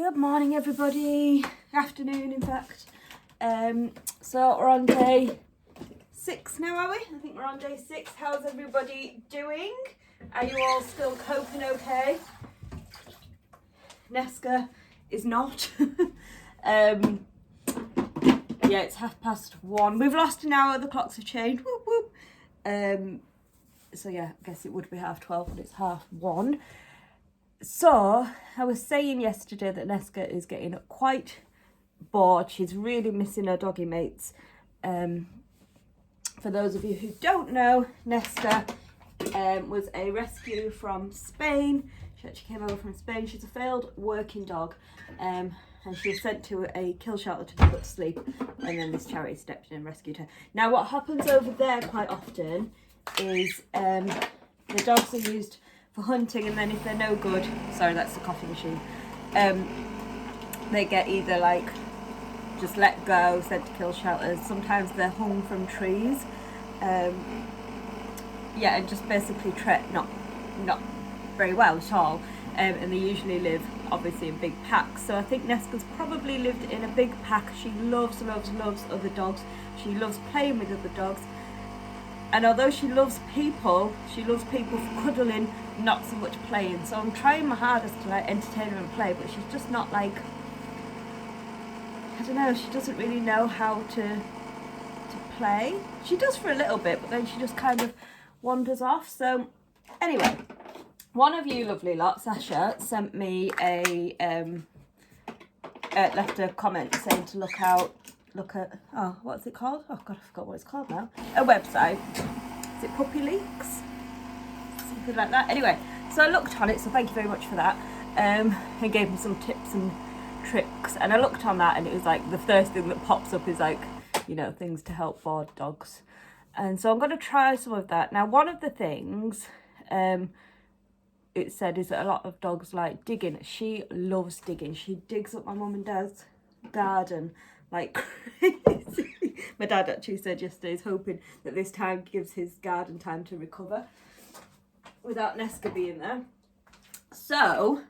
Good morning, everybody. Afternoon, in fact. So we're on day 6 now, are we? I think we're on day 6. How's everybody doing? Are you all still coping okay? Nesca is not. Yeah, it's 1:30. We've lost an hour. The clocks have changed. Whoop whoop. So yeah, I guess it would be 12:30, but it's 1:30. So, I was saying yesterday that Nesca is getting quite bored. She's really missing her doggy mates. For those of you who don't know, Nesca was a rescue from Spain. She actually came over from Spain. She's a failed working dog. And she was sent to a kill shelter to be put to sleep. And then this charity stepped in and rescued her. Now, what happens over there quite often is the dogs are used for hunting, and then if they're no good, sorry, that's the coffee machine, they get either like just let go, sent to kill shelters. Sometimes they're hung from trees, yeah, and just basically not very well at all, and they usually live obviously in big packs. So I think Nesca's probably lived in a big pack. She loves other dogs. She loves playing with other dogs. And although she loves people for cuddling, not so much playing. So I'm trying my hardest to like entertain her and play, but she's just not like, I don't know, she doesn't really know how to play. She does for a little bit, but then she just kind of wanders off. So anyway, one of you lovely lot, Sasha, sent me left a comment saying to look at, oh, what's it called? Oh God, I forgot what it's called now. A website. Is it Puppy Leaks? Something like that. Anyway, so I looked on it, so thank you very much for that. And gave me some tips and tricks. And I looked on that, and it was like the first thing that pops up is like, you know, things to help bored dogs. And so I'm going to try some of that. Now, one of the things it said is that a lot of dogs like digging. She loves digging. She digs up my mum and dad's garden like crazy. My dad actually said yesterday he's hoping that this time gives his garden time to recover without Nesca being there. So,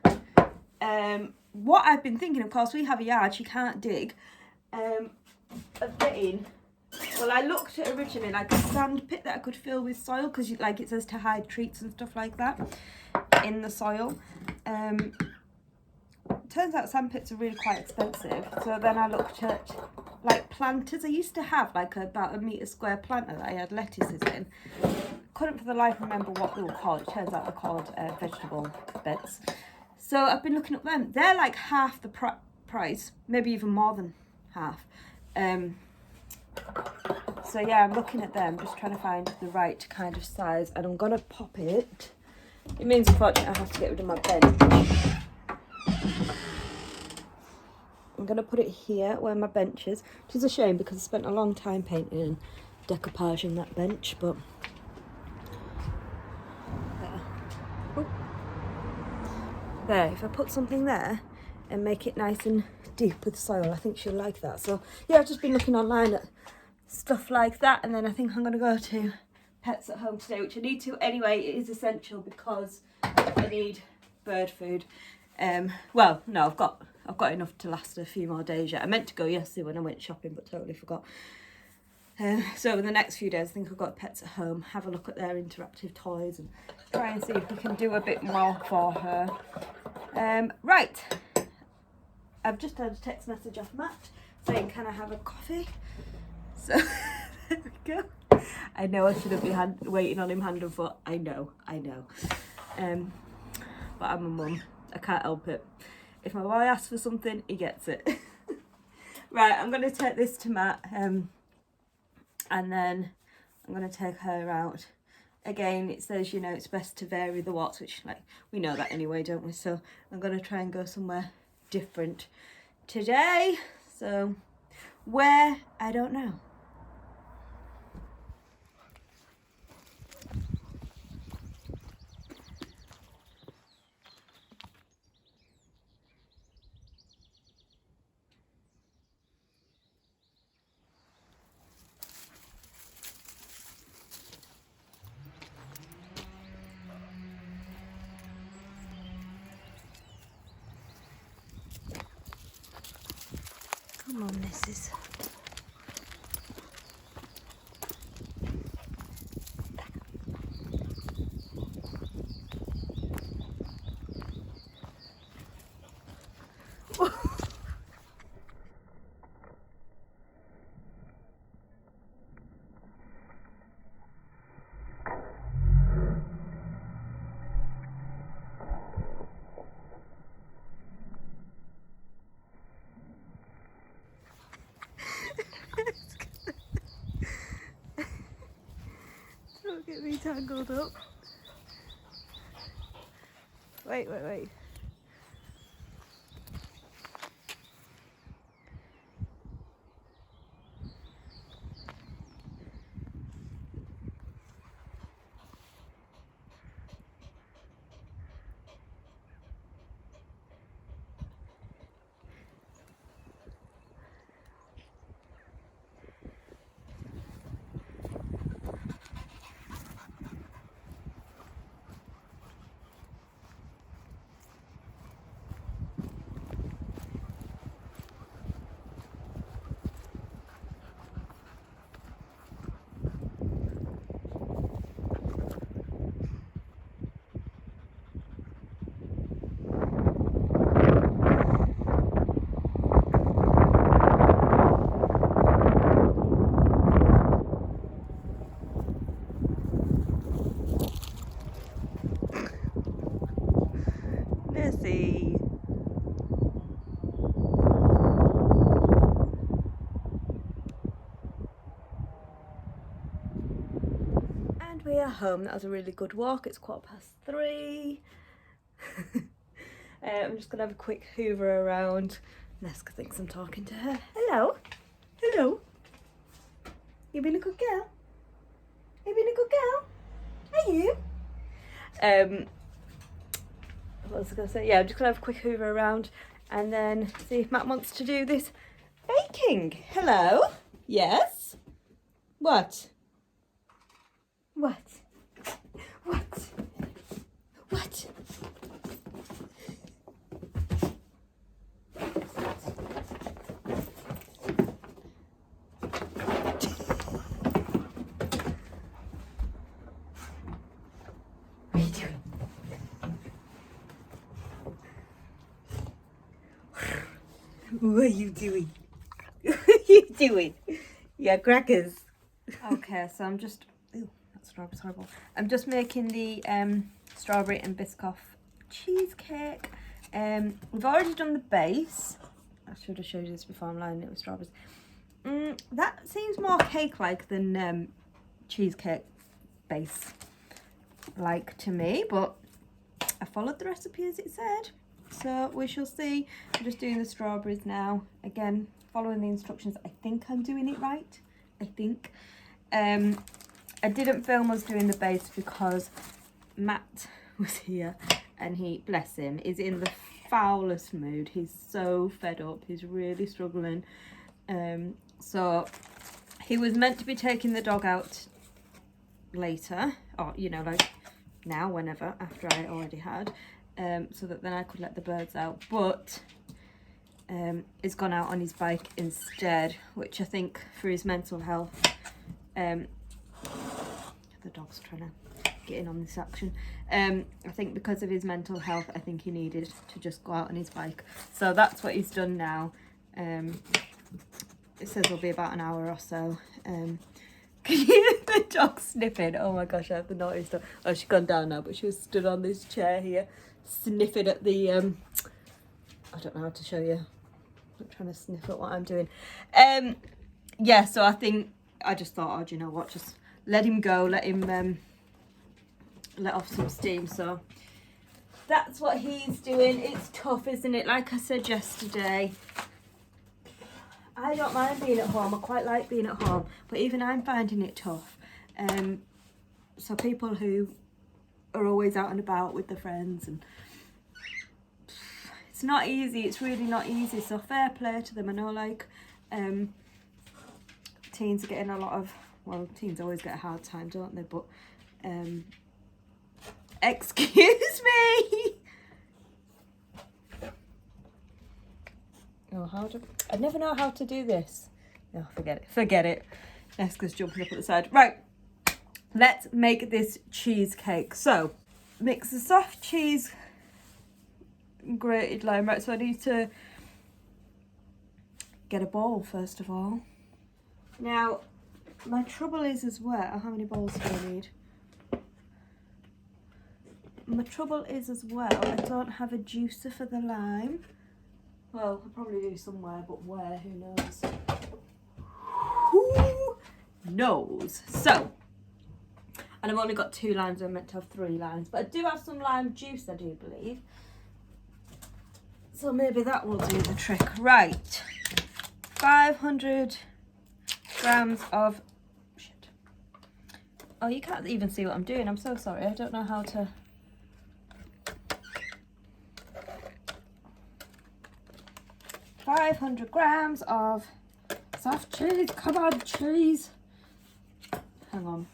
what I've been thinking, of course, we have a yard, she can't dig, of getting, well, I looked at originally like a sand pit that I could fill with soil, because like it says to hide treats and stuff like that in the soil. Turns out sand pits are really quite expensive, so then I looked at like planters. I used to have like about a metre square planter that I had lettuces in. Couldn't for the life remember what they were called. It turns out they're called vegetable beds. So I've been looking up them. They're like half the price, maybe even more than half. So yeah, I'm looking at them, just trying to find the right kind of size, and I'm gonna pop it. It means unfortunately I have to get rid of my bench. I'm going to put it here where my bench is, which is a shame because I spent a long time painting and decoupaging that bench, but there. Oh. There, if I put something there and make it nice and deep with soil, I think she'll like that. So yeah, I've just been looking online at stuff like that, and then I think I'm going to go to Pets at Home today, which I need to anyway. It is essential because I need bird food. Well, no, I've got enough to last a few more days yet. I meant to go yesterday when I went shopping, but totally forgot. So in the next few days, I think I've got Pets at Home, have a look at their interactive toys and try and see if we can do a bit more for her. Right, I've just had a text message off Matt saying, can I have a coffee? So there we go. I know I shouldn't be waiting on him hand and foot. I know. But I'm a mum. I can't help it. If my boy asks for something, he gets it. Right, I'm going to take this to Matt, and then I'm going to take her out. Again, it says, you know, it's best to vary the walks, which, like, we know that anyway, don't we? So I'm going to try and go somewhere different today. So, where? I don't know. Come on, missus. Don't get me tangled up. Wait. Nessie. And we are home. That was a really good walk. It's 3:15. I'm just gonna have a quick hoover around. Neska thinks I'm talking to her. Hello. You been a good girl? You been a good girl? Are you? What was I gonna say? Yeah, I'm just gonna have a quick hoover around and then see if Matt wants to do this baking. Hello? Yes? What? What are you doing? What are you doing? Yeah, crackers. Okay, so I'm just... Ew, that strawberry's horrible. I'm just making the strawberry and Biscoff cheesecake. We've already done the base. I should have showed you this before I'm lining it with strawberries. That seems more cake-like than cheesecake base-like to me, but I followed the recipe as it said. So we shall see. I'm just doing the strawberries now. Again, following the instructions. I think I'm doing it right. I think. I didn't film us doing the base because Matt was here and he, bless him, is in the foulest mood. He's so fed up. He's really struggling. So he was meant to be taking the dog out later, or you know, like now, whenever, after I already had. So that then I could let the birds out, but he's gone out on his bike instead, which I think for his mental health, the dog's trying to get in on this action. I think because of his mental health, I think he needed to just go out on his bike. So that's what he's done now. It says it'll be about an hour or so. Can you hear the dog sniffing? Oh my gosh, I have the naughty stuff. Oh, she's gone down now, but she was stood on this chair here, sniffing at the, I don't know how to show you. I'm trying to sniff at what I'm doing. Yeah, so I think, I just thought, oh, do you know what, just let him go, let him, let off some steam. So that's what he's doing. It's tough, isn't it? Like I said yesterday, I don't mind being at home. I quite like being at home, but even I'm finding it tough. So people who are always out and about with their friends, and it's not easy. It's really not easy. So fair play to them. I know, like, teens are getting a lot of, well, teens always get a hard time, don't they? But excuse me. know how to. I never know how to do this. No, forget it. Forget it. Neska's jumping up at the side. Right. Let's make this cheesecake. So, mix the soft cheese, grated lime. Right, so I need to get a bowl first of all. Now, my trouble is as well, how many bowls do I need? My trouble is as well, I don't have a juicer for the lime. Well, I'll probably do somewhere, but where, who knows? Who knows? So, and I've only got 2 limes, I'm meant to have 3 limes. But I do have some lime juice, I do believe. So maybe that will do the trick. Right. 500 grams of... Shit. Oh, you can't even see what I'm doing. I'm so sorry. I don't know how to... $500 grams of soft cheese. Come on, cheese. Hang on.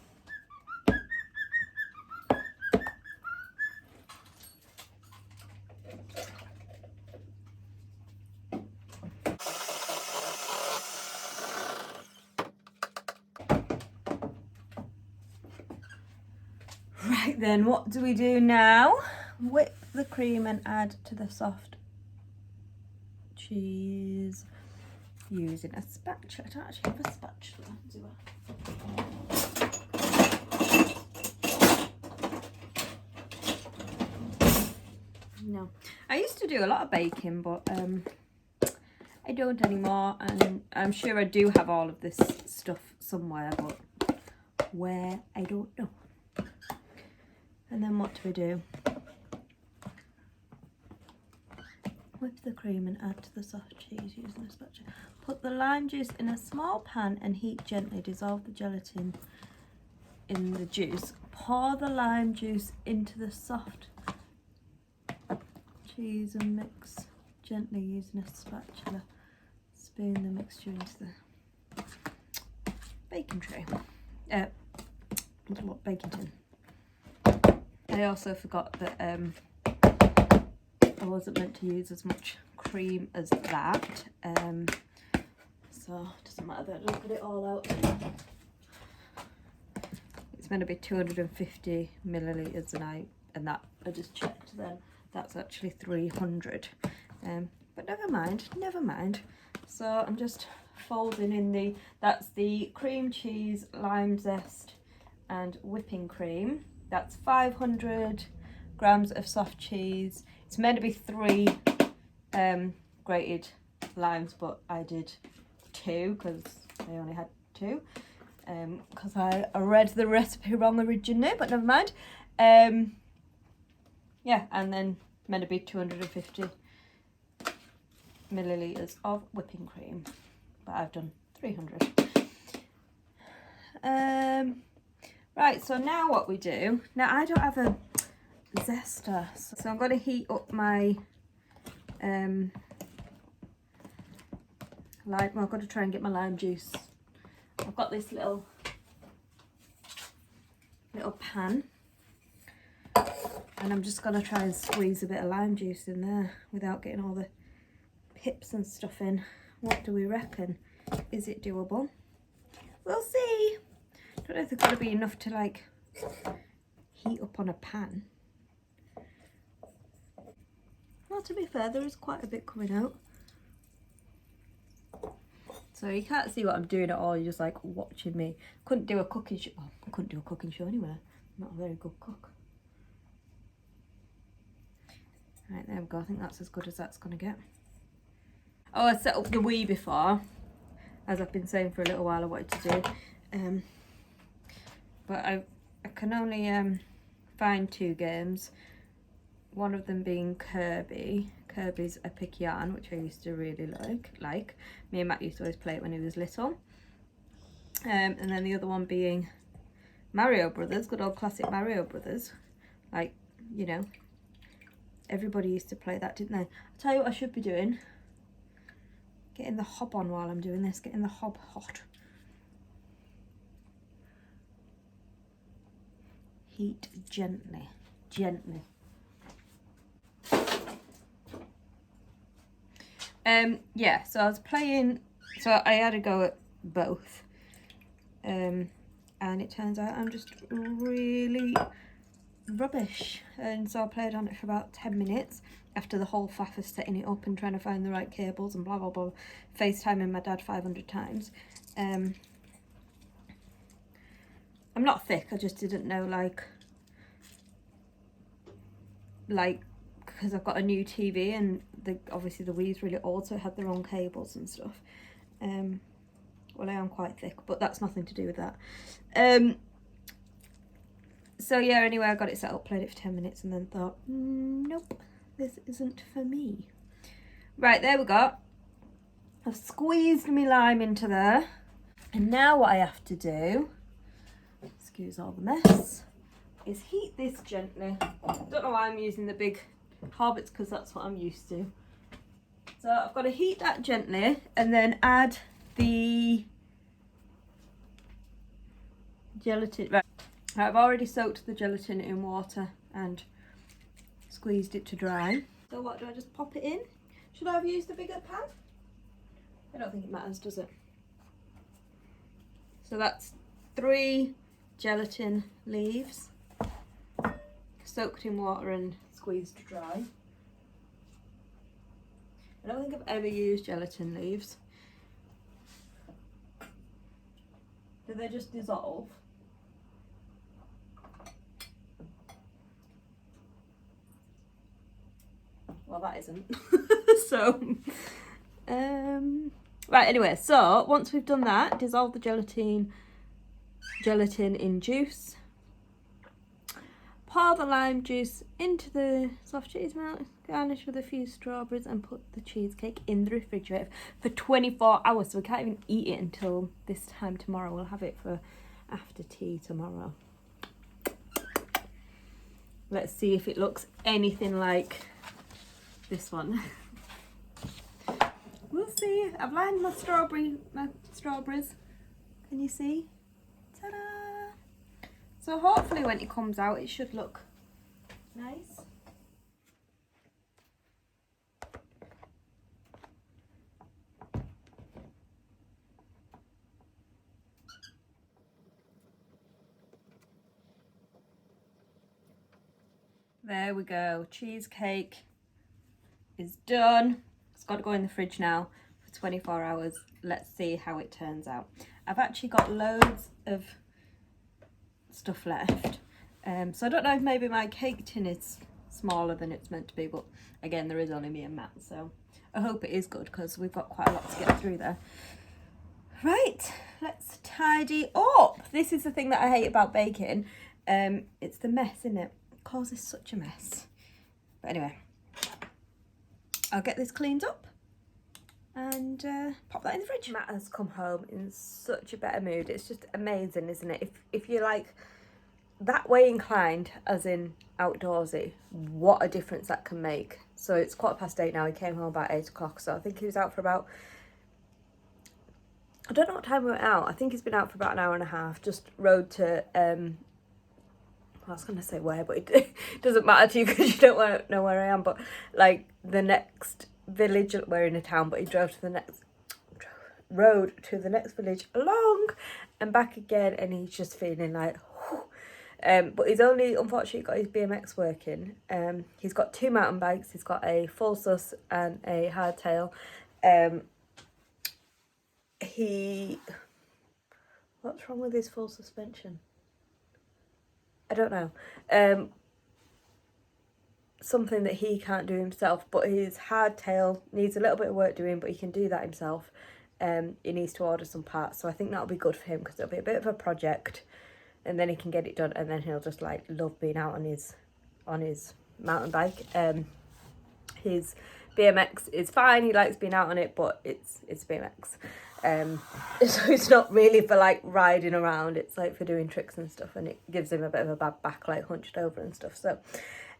Right then, what do we do now? Whip the cream and add to the soft cheese using a spatula. I don't actually have a spatula, do I? No. I used to do a lot of baking, but I don't anymore, and I'm sure I do have all of this stuff somewhere, but where, I don't know. And then what do we do? Whip the cream and add to the soft cheese using a spatula. Put the lime juice in a small pan and heat gently. Dissolve the gelatin in the juice. Pour the lime juice into the soft cheese and mix gently using a spatula. Spoon the mixture into the baking tray. Baking tin. I also forgot that I wasn't meant to use as much cream as that, so it doesn't matter that I don't put it all out. It's meant to be 250 millilitres and that I just checked then, that's actually 300, but never mind. So I'm just folding in that's the cream cheese, lime zest and whipping cream. That's 500 grams of soft cheese. It's meant to be 3 grated limes, but I did 2 because I only had 2. Because I read the recipe wrong originally, but never mind. Yeah, and then meant to be 250 millilitres of whipping cream, but I've done 300. Right, so now what we do, now I don't have a zester, so I'm going to heat up my lime. Well, I've got to try and get my lime juice. I've got this little pan, and I'm just going to try and squeeze a bit of lime juice in there without getting all the pips and stuff in. What do we reckon? Is it doable? We'll see. I don't know if there's got to be enough to like heat up on a pan. Well, to be fair, there is quite a bit coming out. So you can't see what I'm doing at all, you're just like watching me. Couldn't do a cooking show. Oh, I couldn't do a cooking show anyway. I'm not a very good cook. Right, there we go. I think that's as good as that's going to get. Oh, I set up the Wii before. As I've been saying for a little while I wanted to do. But I can only find 2 games. One of them being Kirby's Epic Yarn, which I used to really like. Me and Matt used to always play it when he was little. And then the other one being Mario Brothers, good old classic Mario Brothers. Like, you know, everybody used to play that, didn't they? I'll tell you what I should be doing. Getting the hob on while I'm doing this, getting the hob hot. Heat gently. Yeah, so I was playing, so I had a go at both. And it turns out I'm just really rubbish. And so I played on it for about 10 minutes after the whole faff of setting it up and trying to find the right cables and blah blah blah, FaceTiming my dad 500 times. I'm not thick, I just didn't know, like because I've got a new TV and obviously the Wii's really old, so it had the wrong cables and stuff. Well, I am quite thick, but that's nothing to do with that. So yeah, anyway, I got it set up, played it for 10 minutes and then thought, nope, this isn't for me. Right, there we go. I've squeezed my lime into there. And now what I have to do, excuse all the mess, is heat this gently. Don't know why I'm using the big hobbits, because that's what I'm used to. So I've got to heat that gently and then add the gelatin. Right, I've already soaked the gelatin in water and squeezed it to dry. So what, do I just pop it in? Should I have used a bigger pan? I don't think it matters, does it? So that's 3 gelatin leaves soaked in water and squeezed dry. I don't think I've ever used gelatin leaves. Do they just dissolve? Well, that isn't. So, right, anyway, so once we've done that, dissolve the gelatin in juice. Pour the lime juice into the soft cheese melt, garnish with a few strawberries and put the cheesecake in the refrigerator for 24 hours. So we can't even eat it until this time tomorrow. We'll have it for after tea tomorrow. Let's see if it looks anything like this one. We'll see. I've lined my strawberries. Can you see? Ta-da! So hopefully when it comes out, it should look nice. There we go. Cheesecake is done. It's got to go in the fridge now for 24 hours. Let's see how it turns out. I've actually got loads of stuff left. So I don't know if maybe my cake tin is smaller than it's meant to be, but again, there is only me and Matt, so I hope it is good because we've got quite a lot to get through there. Right, let's tidy up. This is the thing that I hate about baking. It's the mess, isn't it? It causes such a mess. But anyway, I'll get this cleaned up and pop that in the fridge. Matt has come home in such a better mood. It's just amazing, isn't it? If you're like that way inclined, as in outdoorsy, what a difference that can make. So it's 8:15 now. He came home about 8 o'clock, so I think he was out for about, I don't know what time we went out. I think he's been out for about an hour and a half. Just rode to I was going to say where, but it doesn't matter to you because you don't know where I am, but like the next village. We're in a town, but he rode to the next village along and back again, and he's just feeling like but he's only unfortunately got his BMX working. He's got 2 mountain bikes. He's got a full sus and a hardtail. What's wrong with his full suspension? I don't know. Something that he can't do himself, but his hardtail needs a little bit of work doing, but he can do that himself. He needs to order some parts, so I think that'll be good for him because it'll be a bit of a project, and then he can get it done, and then he'll just like love being out on his mountain bike. His BMX is fine. He likes being out on it, but it's BMX. So it's not really for like riding around. It's like for doing tricks and stuff, and it gives him a bit of a bad back, like hunched over and stuff. So,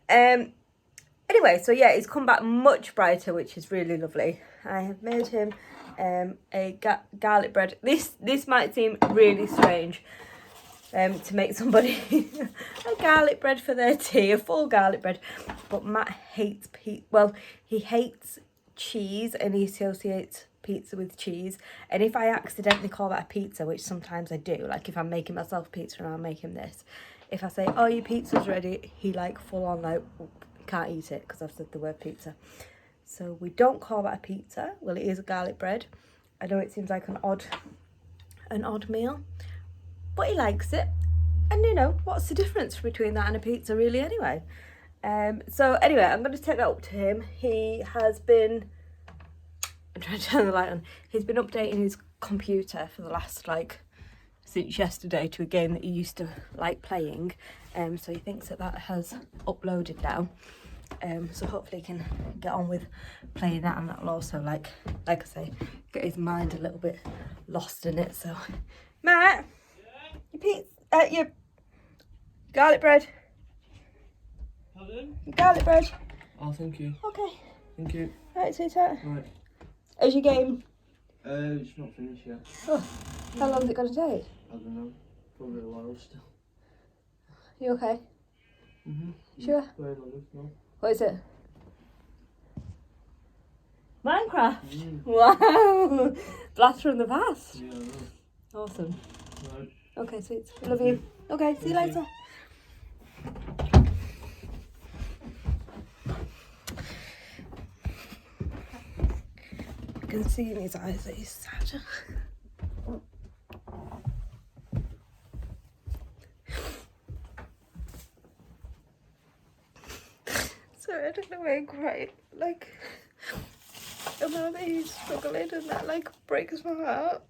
anyway, so yeah, he's come back much brighter, which is really lovely. I have made him a garlic bread. This might seem really strange. To make somebody a garlic bread for their tea, a full garlic bread, but Matt hates he hates cheese and he associates pizza with cheese. And if I accidentally call that a pizza, which sometimes I do, like if I'm making myself pizza and I'll make him this, if I say, oh, your pizza's ready, he like full on like can't eat it because I've said the word pizza. So we don't call that a pizza. Well, it is a garlic bread. I know it seems like an odd meal, but he likes it. And you know, what's the difference between that and a pizza really anyway? So anyway, I'm going to take that up to him. He has been, I'm trying to turn the light on, he's been updating his computer for the last like, since yesterday, to a game that he used to like playing. So he thinks that has uploaded now. So hopefully he can get on with playing that, and that'll also like I say, get his mind a little bit lost in it. So Matt, your garlic bread. Pardon? Your garlic bread. Oh, thank you. Okay. Thank you. Right, sweetheart. Right. How's your game? It's not finished yet. Oh, how long is it going to take? I don't know. Probably a while still. You okay? Mhm. Sure. Playing on this now. What is it? Minecraft? Mm. Wow! Blast from the past. Yeah, I know. Awesome. Right. Okay, sweet. Love you. Okay, see you Thank you. later. I can see in his eyes that he's sad. Sorry, I don't know why I'm crying. Like, I know that he's struggling and that like breaks my heart.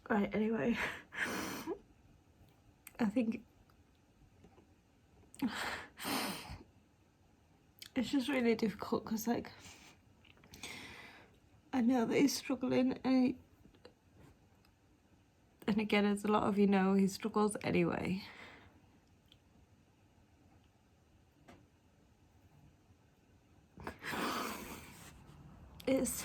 Right, anyway, I think it's just really difficult because like I know that he's struggling, and again, as a lot of you know, he struggles anyway. It's